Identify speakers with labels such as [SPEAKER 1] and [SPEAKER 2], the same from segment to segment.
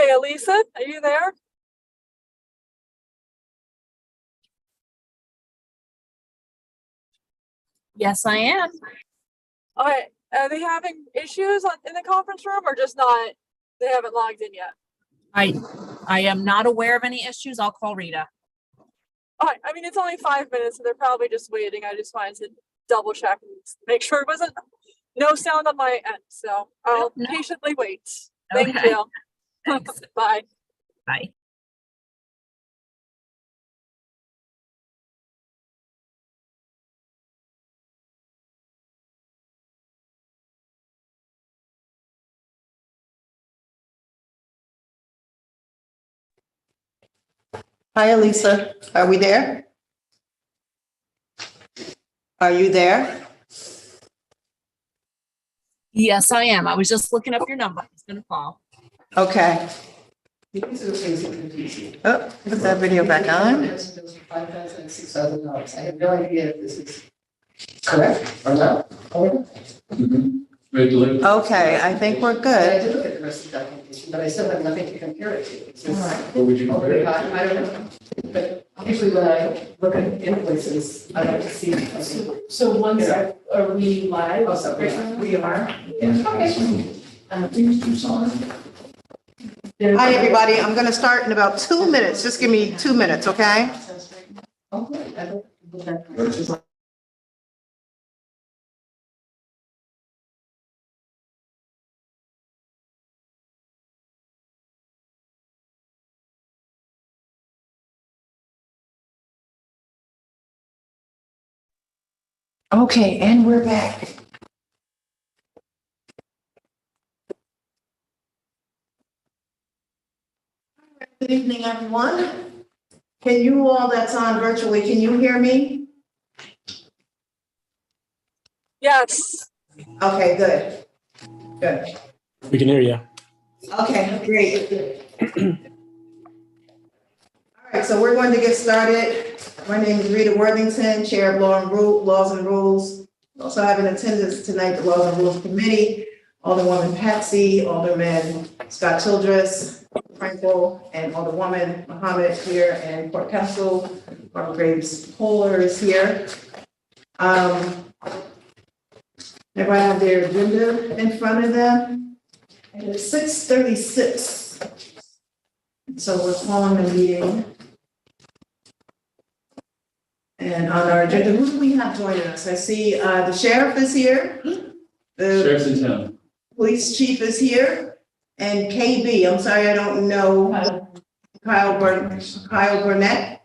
[SPEAKER 1] Hey, Elisa, are you there?
[SPEAKER 2] Yes, I am.
[SPEAKER 1] All right, are they having issues in the conference room or just not? They haven't logged in yet.
[SPEAKER 2] I am not aware of any issues. I'll call Rita.
[SPEAKER 1] All right, I mean, it's only 5 minutes, so they're probably just waiting. I just wanted to double check and make sure it wasn't no sound on my end. So I'll
[SPEAKER 2] No.
[SPEAKER 1] patiently wait. Thank
[SPEAKER 2] Okay.
[SPEAKER 1] you.
[SPEAKER 2] Thanks.
[SPEAKER 1] Bye.
[SPEAKER 2] Bye.
[SPEAKER 3] Hi, Elisa. Are we there? Are you there?
[SPEAKER 2] Yes, I am. I was just looking up your number. It's gonna call.
[SPEAKER 3] Okay. Oh, put that video back on.
[SPEAKER 4] $5,006,000. I have no idea if this is correct or not.
[SPEAKER 3] Okay, I think we're
[SPEAKER 4] I
[SPEAKER 3] good.
[SPEAKER 4] did look at the rest of the documentation, but I still have nothing to compare it to. It's just-
[SPEAKER 5] What would you compare it?
[SPEAKER 4] I don't know. But usually when I look at invoices, I like to see.
[SPEAKER 6] So once, are we live?
[SPEAKER 4] Oh, so we are.
[SPEAKER 3] Hi, everybody. I'm gonna start in about 2 minutes. Just give me 2 minutes, okay?
[SPEAKER 4] Oh, good. I don't- Okay, and we're back.
[SPEAKER 3] Good evening, everyone. Can you all that's on virtually, can you hear me?
[SPEAKER 1] Yes.
[SPEAKER 3] Okay, good. Good.
[SPEAKER 7] We can hear you.
[SPEAKER 3] Okay, great. All right, so we're going to get started. My name is Rita Worthington, Chair of Laws and Rules. Also have in attendance tonight the Laws and Rules Committee, Alderwoman Patsy, Alderman Scott Childress, Frankel, and Alderwoman Muhammad here, and Court Counsel, Barbara Graves Polar is here. Everybody have their agenda in front of them. And it's 6:36. So we're calling the meeting. And on our agenda, who do we have joining us? I see the sheriff is here. The
[SPEAKER 5] Sheriff's in town.
[SPEAKER 3] police chief is here. And KB, I'm sorry, I don't know. Kyle Burnett.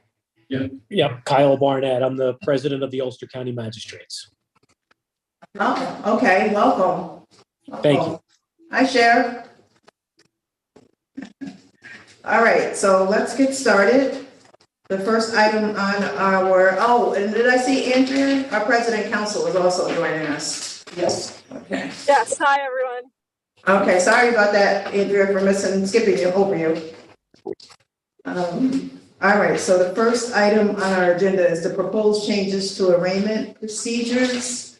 [SPEAKER 7] Yeah, Kyle Barnett. I'm the president of the Ulster County Magistrates.
[SPEAKER 3] Oh, okay, welcome.
[SPEAKER 7] Thank you.
[SPEAKER 3] Hi, Sheriff. All right, so let's get started. The first item on and did I see Andrea, our president counsel, is also joining us?
[SPEAKER 4] Yes.
[SPEAKER 3] Okay.
[SPEAKER 1] Yes. Hi, everyone.
[SPEAKER 3] Okay, sorry about that, Andrea, for skipping you over you. All right, so the first item on our agenda is the proposed changes to arraignment procedures.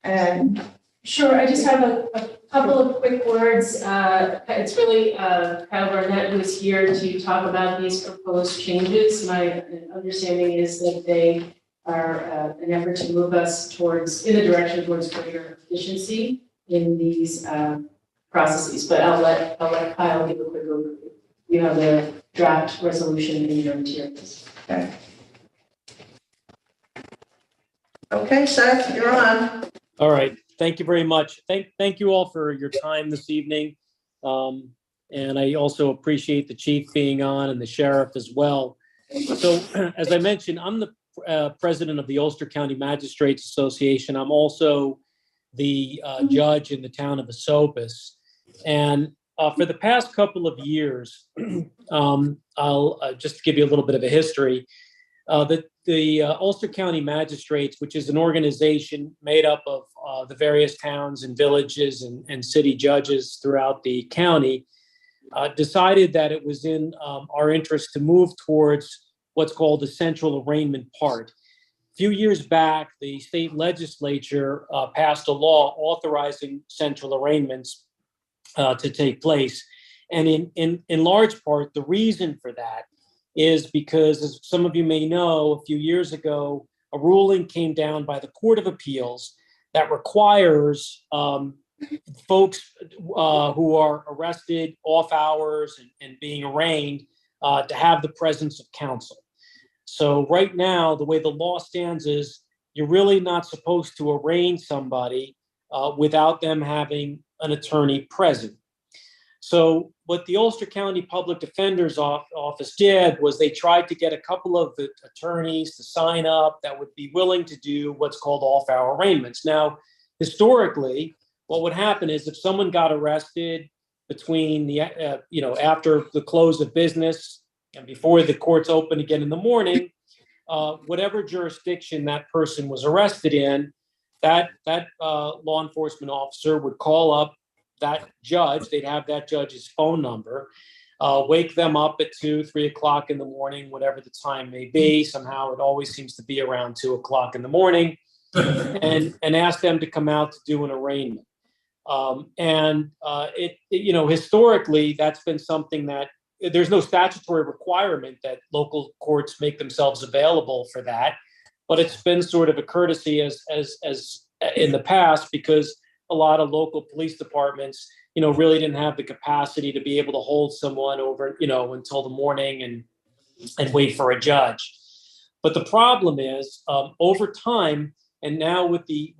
[SPEAKER 3] And
[SPEAKER 6] Sure, I just have a couple of quick words. It's really Kyle Barnett who is here to talk about these proposed changes. My understanding is that they are an effort to move us in the direction towards greater efficiency in these processes. But I'll let Kyle give a quick overview. You have the draft resolution in your materials.
[SPEAKER 3] okay, Seth, you're on.
[SPEAKER 7] All right. Thank you very much. Thank you all for your time this evening. And I also appreciate the chief being on and the sheriff as well. So as I mentioned, I'm the president of the Ulster County Magistrates Association. I'm also the judge in the town of Esopus. And for the past couple of years, I'll just give you a little bit of a history. The Ulster County Magistrates, which is an organization made up of the various towns and villages and city judges throughout the county, decided that it was in our interest to move towards what's called the central arraignment part. A few years back, the state legislature passed a law authorizing central arraignments to take place. And in large part, the reason for that is because, as some of you may know, a few years ago, a ruling came down by the Court of Appeals that requires folks who are arrested off hours and being arraigned to have the presence of counsel. So right now, the way the law stands is you're really not supposed to arraign somebody without them having an attorney present. So what the Ulster County Public Defender's Office did was they tried to get a couple of the attorneys to sign up that would be willing to do what's called off-hour arraignments. Now, historically, what would happen is if someone got arrested between the, after the close of business and before the courts open again in the morning, whatever jurisdiction that person was arrested in, that law enforcement officer would call up that judge. They'd have that judge's phone number, wake them up at 2, 3 o'clock in the morning, whatever the time may be. Somehow it always seems to be around 2 o'clock in the morning, and ask them to come out to do an arraignment. Historically, that's been something that there's no statutory requirement that local courts make themselves available for that, but it's been sort of a courtesy as in the past, because a lot of local police departments, really didn't have the capacity to be able to hold someone over, until the morning and wait for a judge. But the problem is, over time, and now with the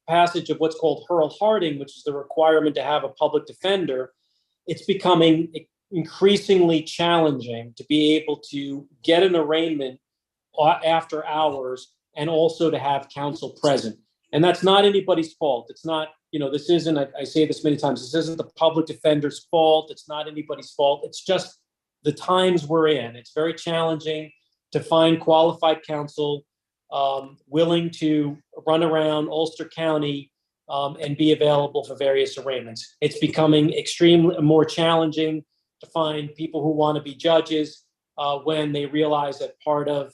[SPEAKER 7] passage of what's called Hurl Harding, which is the requirement to have a public defender, it's becoming increasingly challenging to be able to get an arraignment after hours and also to have counsel present. And that's not anybody's fault. It's not, this isn't, I say this many times, this isn't the public defender's fault. It's not anybody's fault. It's just the times we're in. It's very challenging to find qualified counsel willing to run around Ulster County and be available for various arraignments. It's becoming extremely more challenging to find people who want to be judges when they realize that part of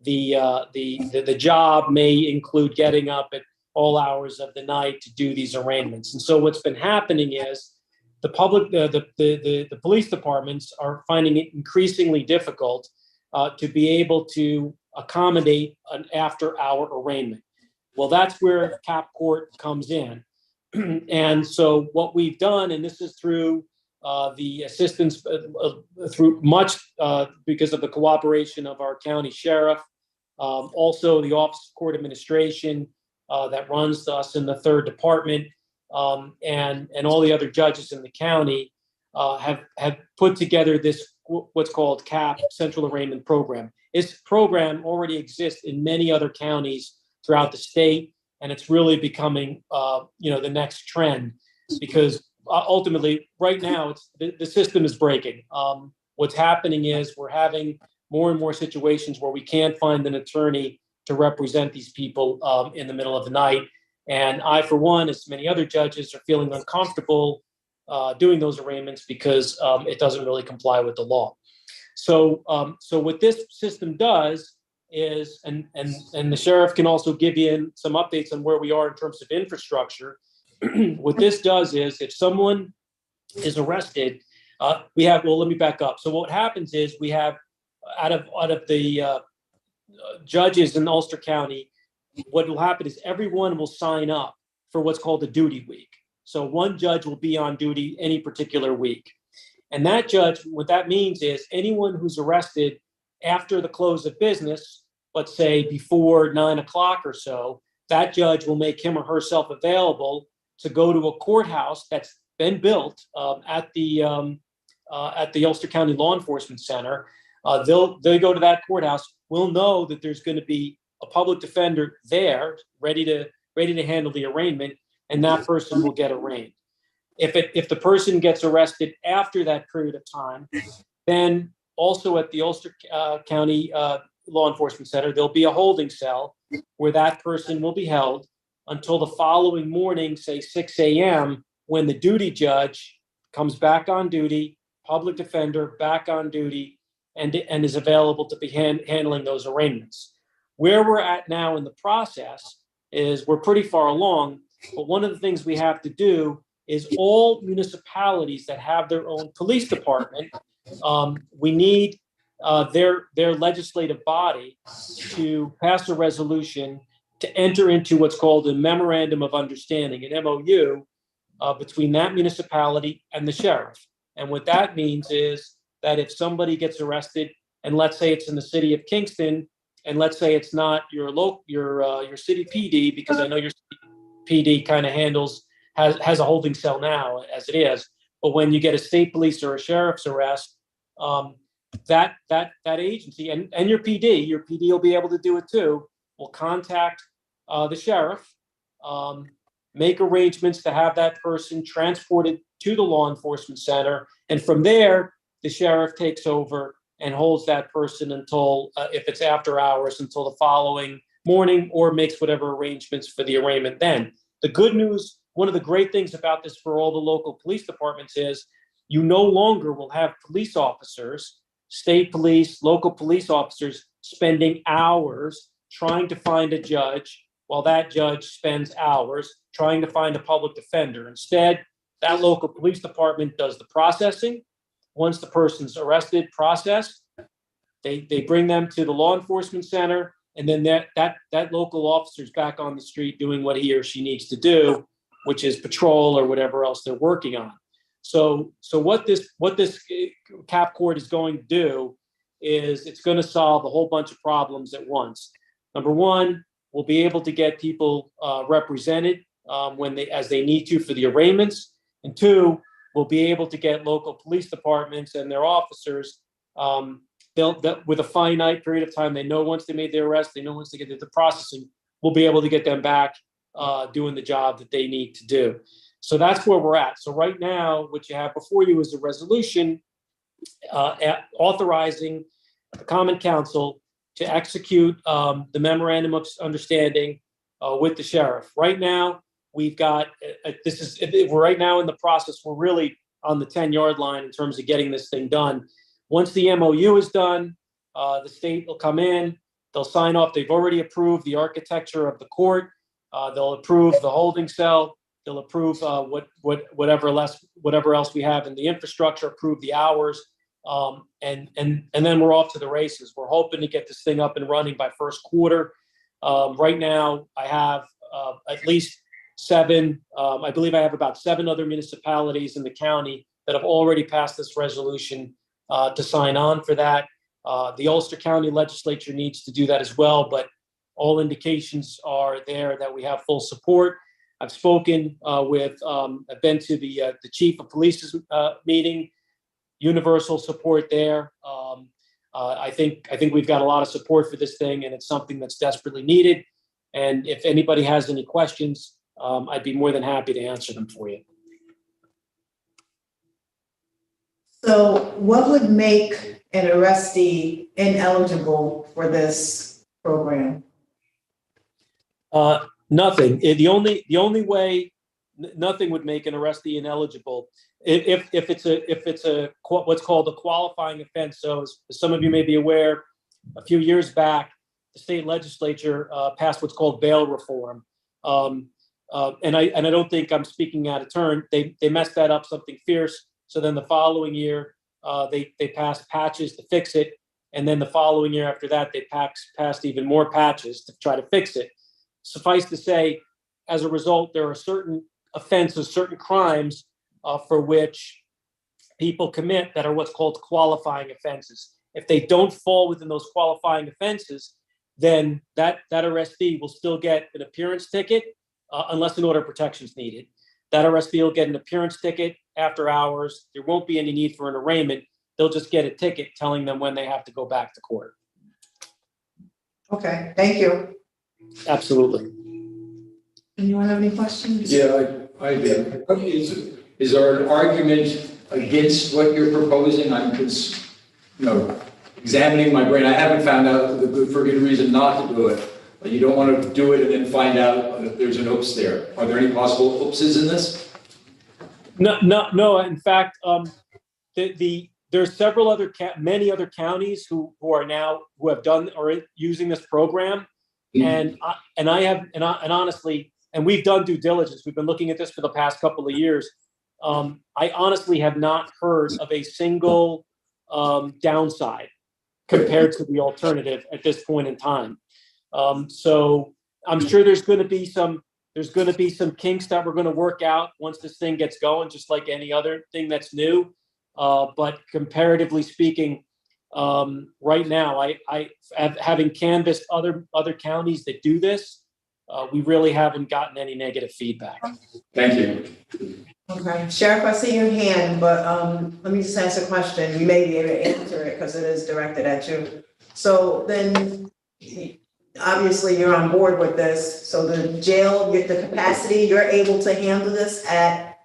[SPEAKER 7] the job may include getting up at all hours of the night to do these arraignments. And so what's been happening is the police departments are finding it increasingly difficult to be able to accommodate an after-hour arraignment. Well, that's where Cap Court comes in. And so what we've done, and this is through the assistance, through much because of the cooperation of our county sheriff, also the Office of Court Administration that runs us in the 3rd Department, and all the other judges in the county have put together this what's called CAP, Central Arraignment Program. This program already exists in many other counties throughout the state, and it's really becoming, the next trend, because ultimately, right now, the system is breaking. What's happening is we're having more and more situations where we can't find an attorney to represent these people in the middle of the night. And I, for one, as many other judges, are feeling uncomfortable doing those arraignments because it doesn't really comply with the law. So what this system does is, and the sheriff can also give you some updates on where we are in terms of infrastructure. What this does is, if someone is arrested, let me back up. So what happens is we have out of the judges in Ulster County, what will happen is everyone will sign up for what's called a duty week. So one judge will be on duty any particular week. And that judge, what that means is anyone who's arrested after the close of business, let's say before 9 o'clock or so, that judge will make him or herself available to go to a courthouse that's been built at the Ulster County Law Enforcement Center. They'll go to that courthouse. We'll know that there's going to be a public defender there ready to handle the arraignment, and that person will get arraigned. If the person gets arrested after that period of time, then also at the Ulster County Law Enforcement Center, there'll be a holding cell where that person will be held until the following morning, say 6 a.m., when the duty judge comes back on duty, public defender back on duty, and is available to be handling those arraignments. Where we're at now in the process is we're pretty far along, but one of the things we have to do is all municipalities that have their own police department, we need their legislative body to pass a resolution to enter into what's called a memorandum of understanding, an MOU, between that municipality and the sheriff. And what that means is that if somebody gets arrested, and let's say it's in the city of Kingston, and let's say it's not your city PD, because I know your city PD kind of has a holding cell now as it is. But when you get a state police or a sheriff's arrest, that agency and your PD will be able to do it too, will contact the sheriff, make arrangements to have that person transported to the law enforcement center. And from there, the sheriff takes over and holds that person until, if it's after hours, until the following morning, or makes whatever arrangements for the arraignment then. The good news, one of the great things about this for all the local police departments is you no longer will have police officers, state police, local police officers spending hours trying to find a judge, while that judge spends hours trying to find a public defender. Instead, that local police department does the processing. Once the person's arrested, processed, they bring them to the law enforcement center, and then that local officer's back on the street doing what he or she needs to do, which is patrol or whatever else they're working on. So what this cap court is going to do is it's going to solve a whole bunch of problems at once. Number one, we'll be able to get people represented as they need to for the arraignments. And two, we'll be able to get local police departments and their officers, with a finite period of time, they know once they made their arrest, they know once they get into the processing, we'll be able to get them back doing the job that they need to do. So that's where we're at. So right now, what you have before you is a resolution authorizing the Common Council to execute the memorandum of understanding with the sheriff. Right now, we've got, we're right now in the process, we're really on the 10-yard line in terms of getting this thing done. Once the MOU is done, the state will come in, they'll sign off. They've already approved the architecture of the court. They'll approve the holding cell. They'll approve whatever else we have in the infrastructure, approve the hours, and then we're off to the races. We're hoping to get this thing up and running by first quarter. Right now, I have at least 7. I believe I have about 7 other municipalities in the county that have already passed this resolution to sign on for that. The Ulster County Legislature needs to do that as well, but all indications are there that we have full support. I've spoken I've been to the chief of police's meeting, universal support there. I think we've got a lot of support for this thing, and it's something that's desperately needed. And if anybody has any questions, I'd be more than happy to answer them for you.
[SPEAKER 3] So what would make an arrestee ineligible for this program?
[SPEAKER 7] Nothing. The only way nothing would make an arrestee ineligible if it's a what's called a qualifying offense. So as some of you may be aware, a few years back, the state legislature passed what's called bail reform. And I don't think I'm speaking out of turn. They messed that up something fierce. So then the following year, they passed patches to fix it. And then the following year after that, they passed even more patches to try to fix it. Suffice to say, as a result, there are certain offenses, certain crimes for which people commit that are what's called qualifying offenses. If they don't fall within those qualifying offenses, then that arrestee will still get an appearance ticket unless an order of protection is needed. That arrestee will get an appearance ticket after hours. There won't be any need for an arraignment. They'll just get a ticket telling them when they have to go back to court.
[SPEAKER 3] Okay, thank you.
[SPEAKER 7] Absolutely.
[SPEAKER 3] Anyone have any questions?
[SPEAKER 5] Yeah, I do. Is there an argument against what you're proposing? I'm just, examining my brain. I haven't found out for good reason not to do it. But you don't want to do it and then find out that there's an oops there. Are there any possible oopses in this?
[SPEAKER 7] No. In fact, there's several many other counties who have done or using this program, and honestly, and we've done due diligence, we've been looking at this for the past couple of years. I honestly have not heard of a single downside compared to the alternative at this point in time. So I'm sure there's going to be some kinks that we're going to work out once this thing gets going, just like any other thing that's new. But comparatively speaking, right now, I having canvassed other counties that do this, we really haven't gotten any negative feedback.
[SPEAKER 5] Thank you.
[SPEAKER 3] Okay, Sheriff, I see your hand, but let me just ask a question. You may be able to answer it because it is directed at you. So then, obviously, you're on board with this. So the jail, the capacity, you're able to handle this at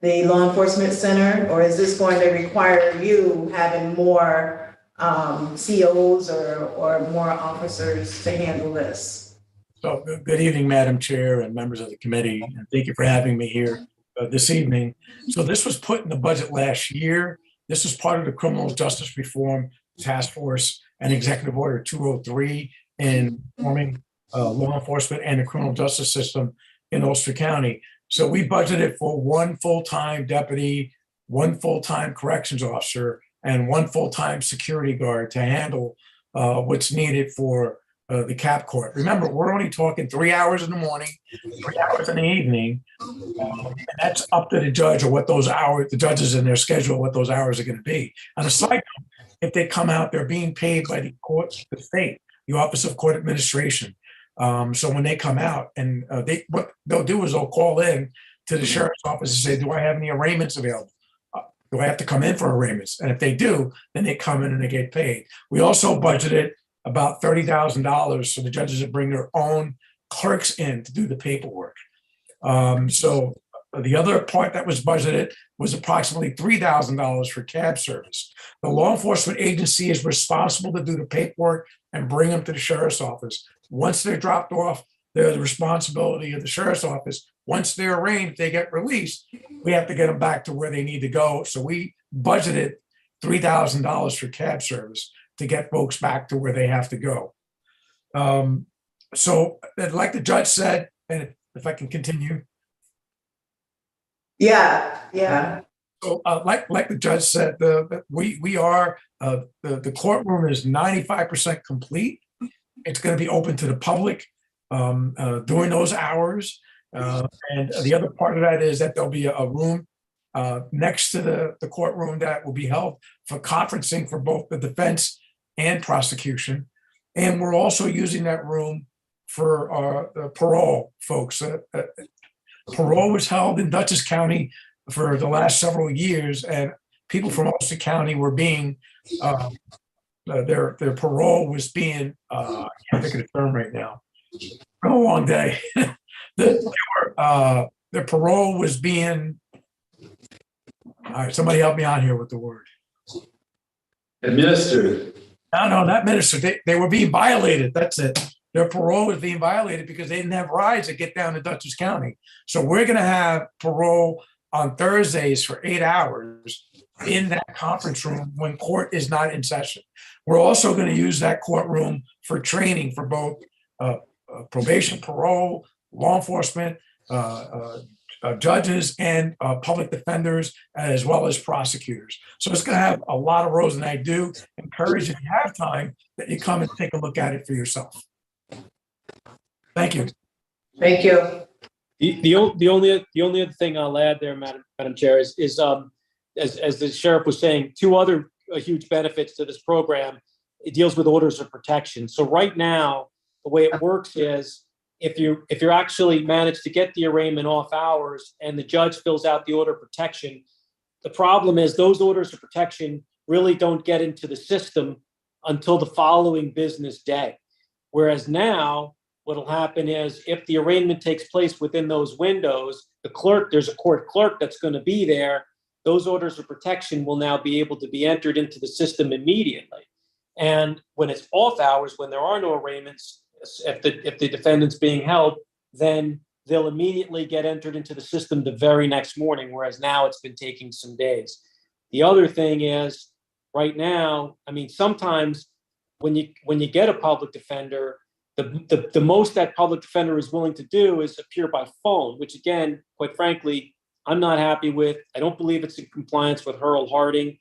[SPEAKER 3] the law enforcement center, or is this going to require you having more COs or more officers to handle this?
[SPEAKER 8] So good evening, Madam Chair and members of the committee, and thank you for having me here this evening. So this was put in the budget last year. This is part of the Criminal Justice Reform Task Force and Executive Order 203 in forming law enforcement and the criminal justice system in Ulster County. So we budgeted for one full-time deputy, one full-time corrections officer, and one full-time security guard to handle what's needed for the cap court. Remember, we're only talking 3 hours in the morning, 3 hours in the evening. And that's up to the judge or what those hours, the judges in their schedule, what those hours are going to be. On a side note, if they come out, they're being paid by the court, the state, the Office of Court Administration. So when they come out and what they'll do is they'll call in to the sheriff's office and say, do I have any arraignments available? Do I have to come in for arraignments? And if they do, then they come in and they get paid. We also budgeted about $30,000 for the judges to bring their own clerks in to do the paperwork. So the other part that was budgeted was approximately $3,000 for cab service. The law enforcement agency is responsible to do the paperwork and bring them to the sheriff's office. Once they're dropped off, they're the responsibility of the sheriff's office. Once they're arraigned, they get released, we have to get them back to where they need to go. So we budgeted $3,000 for cab service to get folks back to where they have to go. So like the judge said, and if I can continue.
[SPEAKER 3] Yeah.
[SPEAKER 8] So like the judge said, we are, the courtroom is 95% complete. It's going to be open to the public during those hours. And the other part of that is that there'll be a room next to the courtroom that will be held for conferencing for both the defense and prosecution. And we're also using that room for the parole folks. Parole was held in Dutchess County for the last several years, and people from Ulster County were being, their parole was being, I can't think of the term right now. It's been a long day. Their parole was being, all right, somebody help me out here with the word.
[SPEAKER 5] Administered.
[SPEAKER 8] No, not ministered. They were being violated. That's it. Their parole was being violated because they didn't have rides to get down to Dutchess County. So we're going to have parole on Thursdays for 8 hours in that conference room when court is not in session. We're also going to use that courtroom for training for both probation, parole, law enforcement, judges, and public defenders, as well as prosecutors. So it's going to have a lot of roles, and I do encourage, if you have time, that you come and take a look at it for yourself. Thank you.
[SPEAKER 3] Thank you.
[SPEAKER 7] The only other thing I'll add there, Madam Chair, is as the sheriff was saying, two other huge benefits to this program. It deals with orders of protection. So right now, the way it works is if you're actually managed to get the arraignment off hours and the judge fills out the order of protection, the problem is those orders of protection really don't get into the system until the following business day. Whereas now, what'll happen is if the arraignment takes place within those windows, there's a court clerk that's going to be there. Those orders of protection will now be able to be entered into the system immediately. And when it's off hours, when there are no arraignments, if the defendant's being held, then they'll immediately get entered into the system the very next morning, whereas now it's been taking some days. The other thing is, right now, I mean, sometimes when you get a public defender, the most that public defender is willing to do is appear by phone, which again, quite frankly, I'm not happy with. I don't believe it's in compliance with Hurl Harding,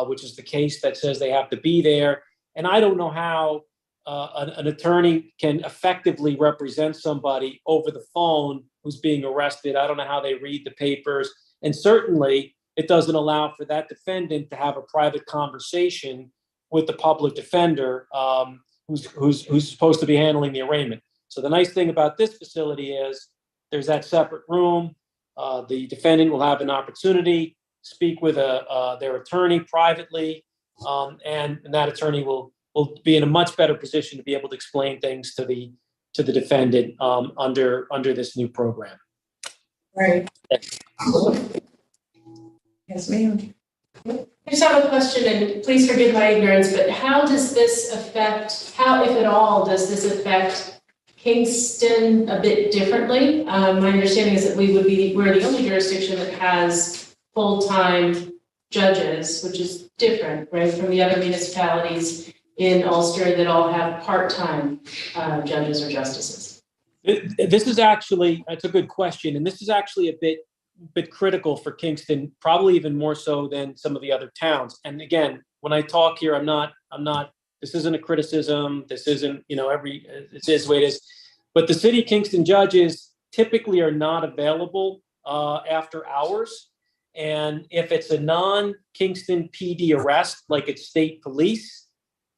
[SPEAKER 7] which is the case that says they have to be there. And I don't know how an attorney can effectively represent somebody over the phone who's being arrested. I don't know how they read the papers. And certainly it doesn't allow for that defendant to have a private conversation with the public defender who's supposed to be handling the arraignment. So the nice thing about this facility is there's that separate room. The defendant will have an opportunity to speak with their attorney privately, and that attorney will be in a much better position to be able to explain things to the defendant under this new program.
[SPEAKER 3] Right. Yes, ma'am.
[SPEAKER 6] I just have a question, and please forgive my ignorance, but how does this affect, how, if at all, does this affect Kingston a bit differently? My understanding is that we're the only jurisdiction that has full-time judges, which is different, right, from the other municipalities in Ulster that all have part-time judges or justices.
[SPEAKER 7] This is actually, that's a good question. And this is actually a bit critical for Kingston, probably even more so than some of the other towns. And again, when I talk here, I'm not, this isn't a criticism. This isn't, it is the way it is. But the city of Kingston judges typically are not available after hours. And if it's a non-Kingston PD arrest, like it's state police,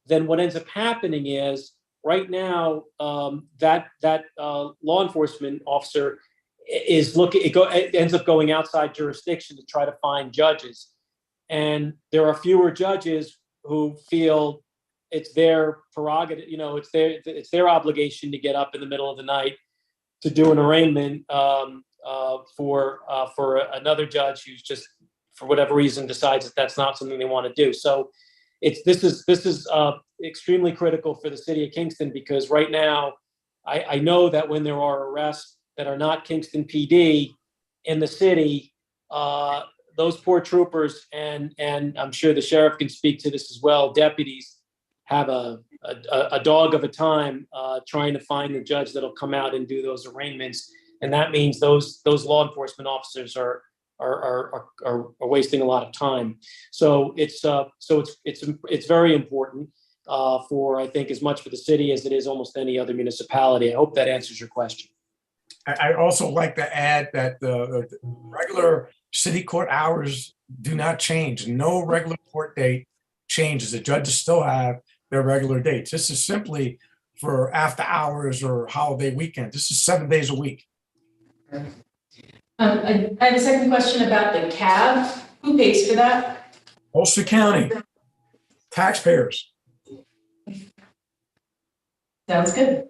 [SPEAKER 7] then what ends up happening is right now that law enforcement officer is it ends up going outside jurisdiction to try to find judges. And there are fewer judges who feel it's their prerogative, it's their obligation to get up in the middle of the night to do an arraignment for another judge who's just, for whatever reason, decides that that's not something they want to do. So this is extremely critical for the city of Kingston, because right now I know that when there are arrests that are not Kingston PD in the city, those poor troopers, and I'm sure the sheriff can speak to this as well, deputies have a dog of a time trying to find the judge that'll come out and do those arraignments. And that means those law enforcement officers are wasting a lot of time. So it's very important for, I think, as much for the city as it is almost any other municipality. I hope that answers your question.
[SPEAKER 8] I also like to add that the regular city court hours do not change. No regular court date changes. The judges still have their regular dates. This is simply for after hours or holiday weekend. This is 7 days a week.
[SPEAKER 6] I have a second question about the cab. Who pays for that?
[SPEAKER 8] Ulster County, taxpayers.
[SPEAKER 6] Sounds good.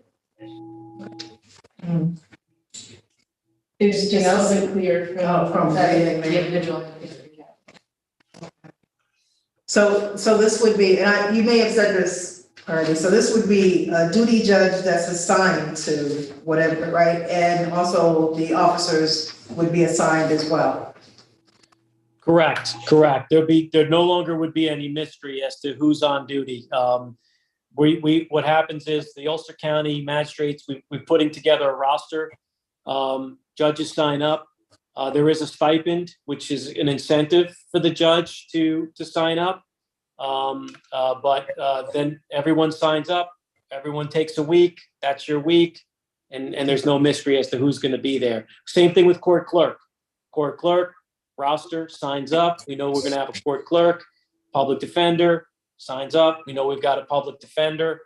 [SPEAKER 6] There's just wasn't clear from the individual.
[SPEAKER 3] So this would be, and you may have said this already, so this would be a duty judge that's assigned to whatever, right? And also the officers would be assigned as well.
[SPEAKER 7] Correct. There no longer would be any mystery as to who's on duty. What happens is the Ulster County magistrates, we're putting together a roster. Judges sign up. There is a stipend, which is an incentive for the judge to sign up. But then everyone signs up. Everyone takes a week. That's your week. And there's no mystery as to who's going to be there. Same thing with court clerk. Court clerk, roster, signs up. We know we're going to have a court clerk. Public defender signs up. We know we've got a public defender.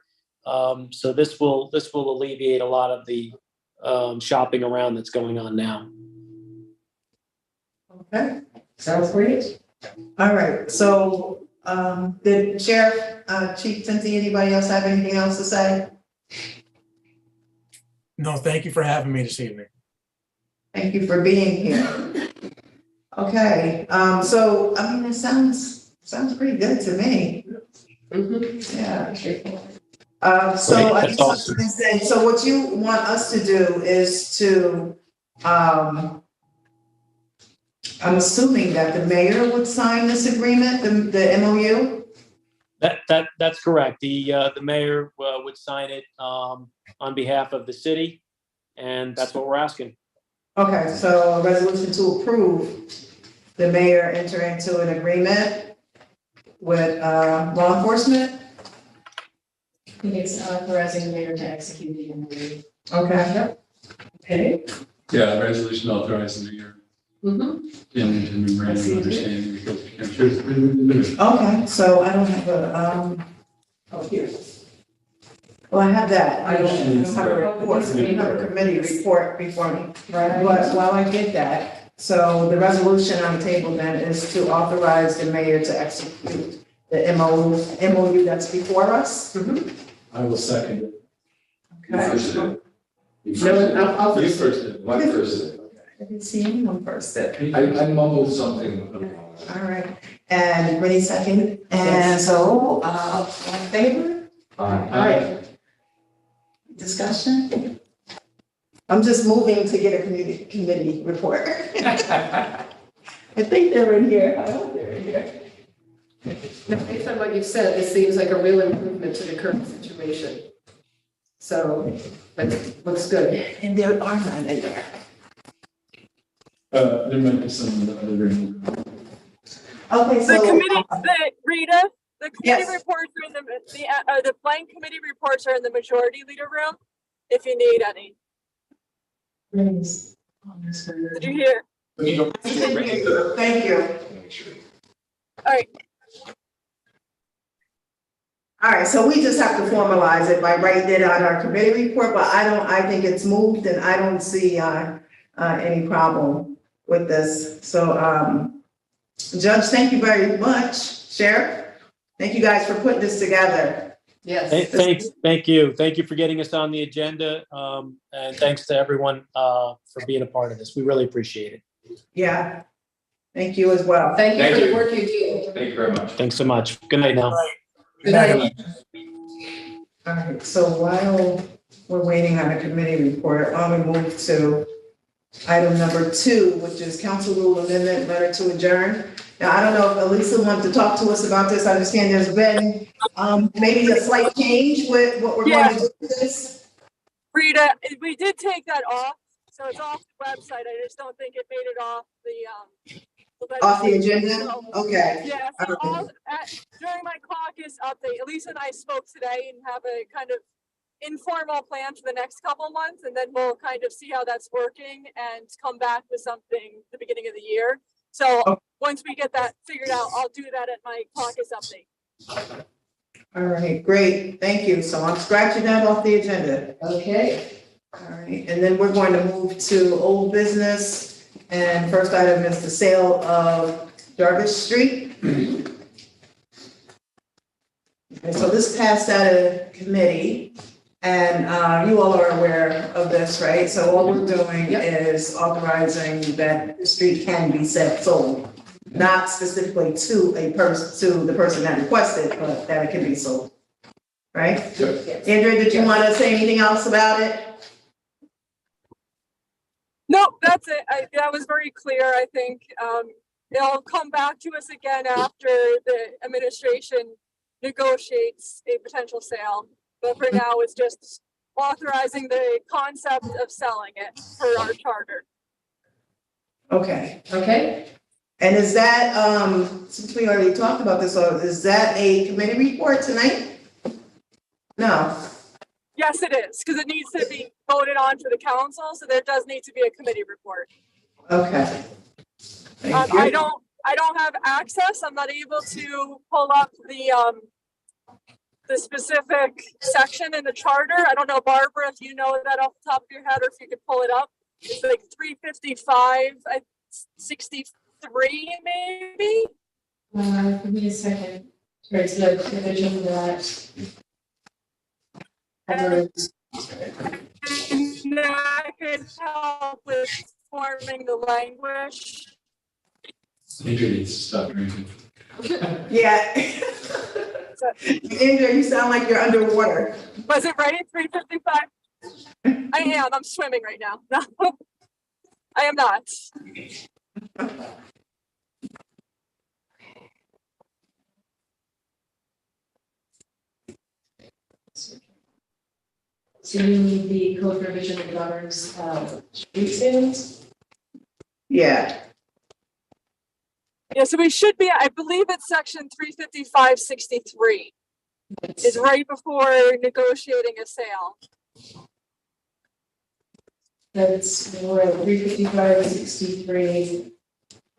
[SPEAKER 7] So this will alleviate a lot of the shopping around that's going on now.
[SPEAKER 3] Okay,
[SPEAKER 4] Sounds great.
[SPEAKER 3] all right. So the sheriff, Chief Cincy, anybody else have anything else to say?
[SPEAKER 8] No, thank you for having me this evening.
[SPEAKER 3] Thank you for being here. Okay, so I mean, it sounds pretty good to me. Yeah. So
[SPEAKER 7] Great,
[SPEAKER 3] I
[SPEAKER 7] that's
[SPEAKER 3] guess I was
[SPEAKER 7] awesome.
[SPEAKER 3] gonna say, so what you want us to do is to, I'm assuming that the mayor would sign this agreement, the MOU?
[SPEAKER 7] That's correct. The mayor would sign it on behalf of the city, and that's what we're asking.
[SPEAKER 3] Okay, so a resolution to approve the mayor enter into an agreement with law enforcement.
[SPEAKER 6] I think it's authorizing the mayor to execute the MOU.
[SPEAKER 3] Okay.
[SPEAKER 6] Okay.
[SPEAKER 9] Yeah, resolution authorizing the year
[SPEAKER 6] Mm-hmm.
[SPEAKER 9] in memorandum of understanding.
[SPEAKER 3] Okay, so I don't have a, oh, here. Well, I have that. I don't have a report. We have a committee report before me. But while I get that, so the resolution on the table then is to authorize the mayor to execute the MOU that's before us.
[SPEAKER 9] I will second it.
[SPEAKER 3] Okay.
[SPEAKER 4] No, I'll
[SPEAKER 9] You
[SPEAKER 4] first.
[SPEAKER 9] first did.
[SPEAKER 5] What person?
[SPEAKER 3] I didn't see anyone first.
[SPEAKER 5] I mumbled something.
[SPEAKER 3] All right, and Rennie second, and so, all in favor? All right. Discussion? I'm just moving to get a committee report. I think they're in here, I hope they're in here.
[SPEAKER 4] Based on what you've said, this seems like a real improvement to the current situation. So, that looks good.
[SPEAKER 3] And there are none in there.
[SPEAKER 9] There might be some in the other room.
[SPEAKER 3] Okay,
[SPEAKER 1] The
[SPEAKER 3] so.
[SPEAKER 1] committee, Rita, the committee
[SPEAKER 3] Yes.
[SPEAKER 1] reports are in the blank committee reports are in the majority leader room, if you need any. Did you hear?
[SPEAKER 3] Thank you.
[SPEAKER 1] All right,
[SPEAKER 3] All right, so we just have to formalize it by writing it on our committee report, but I think it's moved and I don't see, any problem with this. So, Judge, thank you very much. Sheriff, thank you guys for putting this together.
[SPEAKER 4] Yes.
[SPEAKER 7] Thank you. Thank you for getting us on the agenda. And thanks to everyone for being a part of this. We really appreciate it.
[SPEAKER 3] Yeah. Thank you as well.
[SPEAKER 4] Thank you
[SPEAKER 5] Thank
[SPEAKER 4] for the
[SPEAKER 5] you.
[SPEAKER 4] work you do.
[SPEAKER 5] Thank you very much.
[SPEAKER 7] Thanks so much. Good night now.
[SPEAKER 4] Good night.
[SPEAKER 3] All right, so while we're waiting on a committee report, why don't we move to item number 2, which is council rule amendment letter to adjourn. Now, I don't know if Elisa wants to talk to us about this. I understand there's been maybe a slight change with what we're going to do with this.
[SPEAKER 1] Rita, we did take that off, so it's off the website. I just don't think it made it off
[SPEAKER 3] Off the agenda?
[SPEAKER 1] So,
[SPEAKER 3] Okay.
[SPEAKER 1] yeah, so during my caucus update, Elisa and I spoke today and have a kind of informal plan for the next couple of months, and then we'll kind of see how that's working and come back with something at the beginning of the year. So once we get that figured out, I'll do that at my caucus update.
[SPEAKER 3] All right, great. Thank you. So I'm scratching that off the agenda.
[SPEAKER 4] Okay.
[SPEAKER 3] All right, and then we're going to move to old business. And first item is the sale of Jarvis Street. And so this passed out of committee, and you all are aware of this, right? So all we're doing is authorizing that the street can be sold, not specifically to the person that requested, but that it can be sold, right? Andrea, did you want to say anything else about it?
[SPEAKER 1] Nope, that's it. That was very clear. I think it'll come back to us again after the administration negotiates a potential sale. But for now, it's just authorizing the concept of selling it for our charter.
[SPEAKER 3] Okay.
[SPEAKER 4] Okay.
[SPEAKER 3] And is that, since we already talked about this, is that a committee report tonight? No.
[SPEAKER 1] Yes, it is, because it needs to be voted on to the council, so there does need to be a committee report.
[SPEAKER 3] Okay. Thank you.
[SPEAKER 1] I don't have access. I'm not able to pull up the specific section in the charter. I don't know, Barbara, if you know that off the top of your head, or if you could pull it up. It's like 355, 63 maybe.
[SPEAKER 6] Give me a second. It's the provision that.
[SPEAKER 1] And that could help with forming the language.
[SPEAKER 9] Andrew needs to stop drinking.
[SPEAKER 3] Yeah. Andrea, you sound like you're underwater.
[SPEAKER 1] Was it right at 355? I am. I'm swimming right now. No, I am not.
[SPEAKER 6] So you need the code provision that governs, street sales?
[SPEAKER 3] Yeah,
[SPEAKER 1] Yeah, so we should be, I believe it's section 35563 is right before negotiating a sale.
[SPEAKER 6] That's, we're at 355, 63,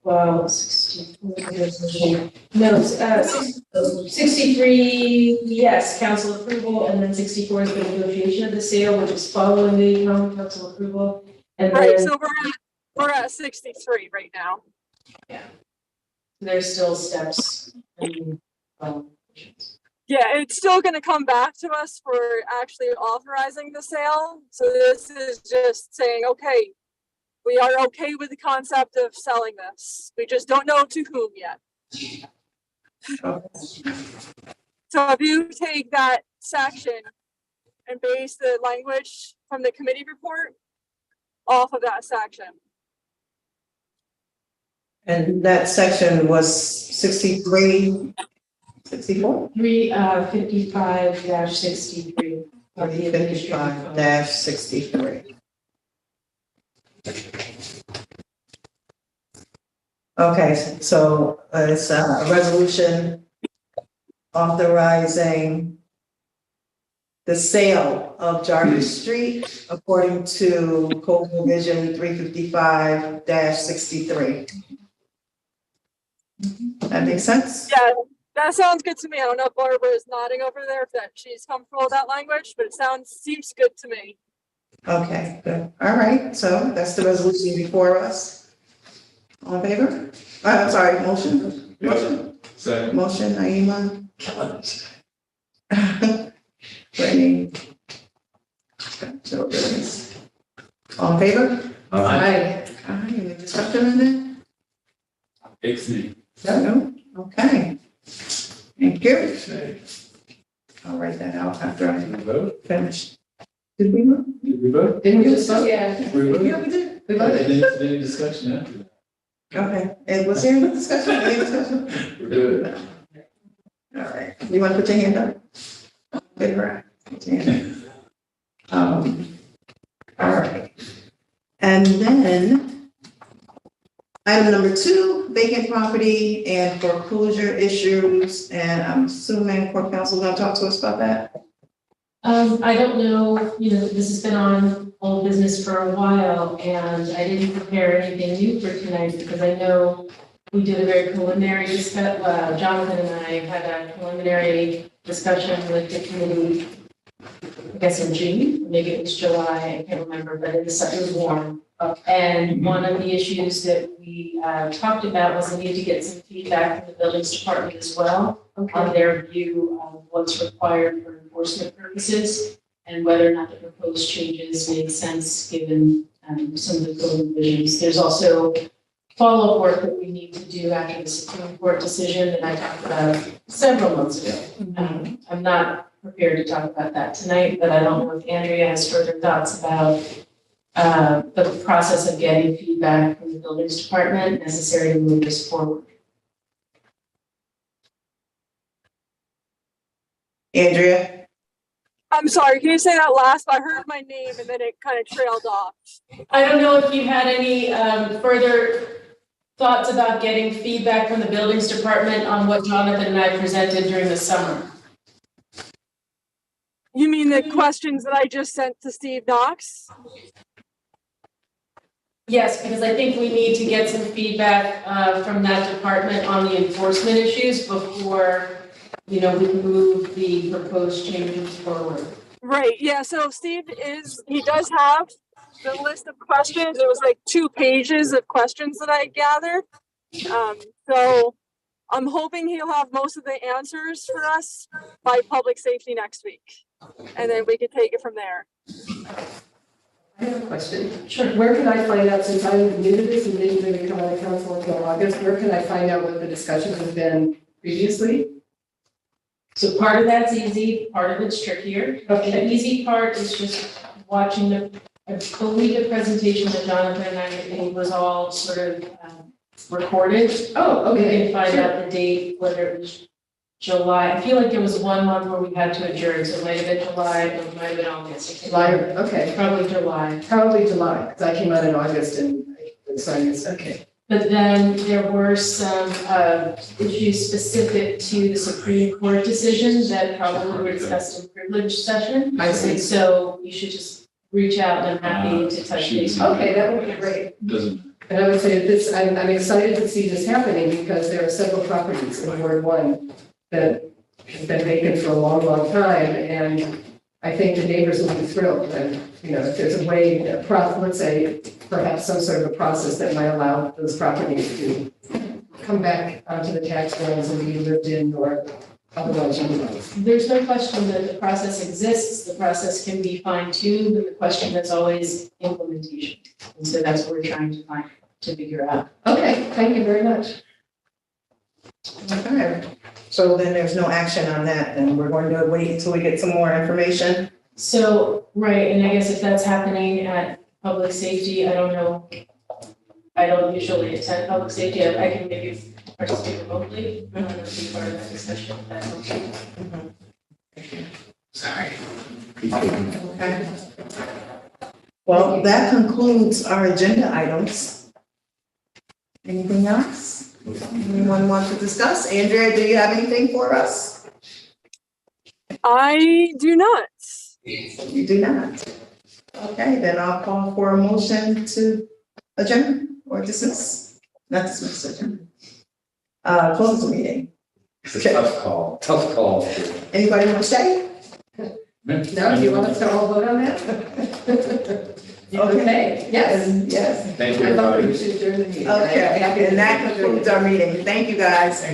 [SPEAKER 6] well, 64, no, 63, yes, council approval, and then 64 is the negotiation of the sale, which is following the common council approval. And
[SPEAKER 1] Right,
[SPEAKER 6] then
[SPEAKER 1] so we're at 63 right now.
[SPEAKER 6] there's still steps. And,
[SPEAKER 1] Yeah, it's still gonna come back to us for actually authorizing the sale. So this is just saying, okay, we are okay with the concept of selling this. We just don't know to whom yet. So if you take that section and base the language from the committee report off of that section.
[SPEAKER 3] and that section was 63, 64?
[SPEAKER 6] 355-63.
[SPEAKER 3] 355-63. Okay, so it's a resolution authorizing the sale of Jarvis Street according to Code Provision 355-63. That makes sense?
[SPEAKER 1] Yeah, that sounds good to me. I don't know if Barbara is nodding over there, if that she's comfortable with that language, but it seems good to me.
[SPEAKER 3] Okay, good. All right, so that's the resolution before us. All in favor? I'm sorry, motion? Motion,
[SPEAKER 9] Second.
[SPEAKER 3] motion, Naima. Brittany. So, Dennis. All in favor?
[SPEAKER 4] Aye.
[SPEAKER 3] Any discussion on that?
[SPEAKER 9] Ixnay.
[SPEAKER 3] No? Okay. Thank you. I'll write that out after I
[SPEAKER 9] Did we vote?
[SPEAKER 3] finish. Did we move?
[SPEAKER 9] Did we vote?
[SPEAKER 4] Didn't we just vote?
[SPEAKER 6] Yeah.
[SPEAKER 9] We voted?
[SPEAKER 3] Yeah, we did.
[SPEAKER 4] We voted.
[SPEAKER 9] Any discussion after that?
[SPEAKER 3] Okay, and was there any discussion? Any discussion?
[SPEAKER 9] We're good.
[SPEAKER 3] All right, you want to put your hand up? Good, right. Put your hand up. All right. And then item number 2, vacant property and foreclosure issues. And I'm assuming court counsel is going to talk to us about that.
[SPEAKER 6] I don't know, this has been on old business for a while, and I didn't prepare anything new for tonight because I know we did a very preliminary discussion, Jonathan and I had a preliminary discussion with the committee, I guess in June, maybe it was July, I can't remember, but it was warm. And one of the issues that we talked about was the need to get some feedback from the buildings department as well on their view of what's required for enforcement purposes and whether or not the proposed changes make sense given some of the code revisions. There's also follow-up work that we need to do after the Supreme Court decision that I talked about several months ago. I'm not prepared to talk about that tonight, but I don't know if Andrea has further thoughts about the process of getting feedback from the buildings department necessary to move this forward.
[SPEAKER 3] Andrea?
[SPEAKER 1] I'm sorry, can you say that last? I heard my name and then it kind of trailed off.
[SPEAKER 6] I don't know if you had any further thoughts about getting feedback from the buildings department on what Jonathan and I presented during the summer.
[SPEAKER 1] You mean the questions that I just sent to Steve Knox?
[SPEAKER 6] Yes, because I think we need to get some feedback from that department on the enforcement issues before, we can move the proposed changes forward.
[SPEAKER 1] Right, yeah, so Steve he does have the list of questions. It was like 2 pages of questions that I gathered. So I'm hoping he'll have most of the answers for us by public safety next week. And then we can take it from there.
[SPEAKER 4] I have a question.
[SPEAKER 6] Sure.
[SPEAKER 4] Where can I find out, since I'm new to this and didn't really come out of council until August, where can I find out what the discussion has been previously?
[SPEAKER 6] So part of that's easy, part of it's trickier.
[SPEAKER 4] Okay.
[SPEAKER 6] The easy part is just watching I believe the presentation that Jonathan and I made was all sort of recorded.
[SPEAKER 4] Oh,
[SPEAKER 6] We
[SPEAKER 4] okay.
[SPEAKER 6] can find
[SPEAKER 4] Sure.
[SPEAKER 6] out the date, whether it was July. I feel like there was one month where we had to adjourn, so it might have been July, or it might have been August.
[SPEAKER 4] July, okay,
[SPEAKER 6] Probably July.
[SPEAKER 4] probably July, because I came out in August and so I guess, okay.
[SPEAKER 6] But then there were some issues specific to the Supreme Court decision that probably were discussed in privileged session.
[SPEAKER 4] I see.
[SPEAKER 6] And so you should just reach out, and I'm happy to touch base.
[SPEAKER 4] Okay, that would be great.
[SPEAKER 9] Doesn't.
[SPEAKER 4] And I would say this, I'm excited to see this happening because there are several properties in Ward 1 that have been vacant for a long, long time. And I think the neighbors will be thrilled. And, you know, if there's a way, let's say, perhaps some sort of a process that might allow those properties to come back onto the tax rolls and be lived in or otherwise utilized.
[SPEAKER 6] There's no question that the process exists, the process can be fine-tuned, and the question is always implementation. And so that's what we're trying to figure out.
[SPEAKER 4] Okay, thank you very much.
[SPEAKER 3] Okay, so then there's no action on that, and we're going to wait until we get some more information.
[SPEAKER 6] So, right, and I guess if that's happening at public safety, I don't know. I don't usually attend public safety, I can maybe participate remotely, I don't know if be part of that discussion. That's okay.
[SPEAKER 3] Sorry. Okay. Well, that concludes our agenda items. Anything else? Anyone want to discuss? Andrea, do you have anything for us?
[SPEAKER 1] I do not.
[SPEAKER 3] You do not. Okay, then I'll call for a motion to adjourn or dismiss. Not dismiss, adjourn. Close the meeting.
[SPEAKER 5] It's a tough call.
[SPEAKER 3] Anybody want to stay?
[SPEAKER 4] Now, do you want us to all vote on that? Okay, yes.
[SPEAKER 3] Yes.
[SPEAKER 5] Thank you,
[SPEAKER 4] I thought we
[SPEAKER 5] everybody.
[SPEAKER 4] should adjourn the meeting.
[SPEAKER 3] Okay, and that concludes our meeting. Thank you, guys.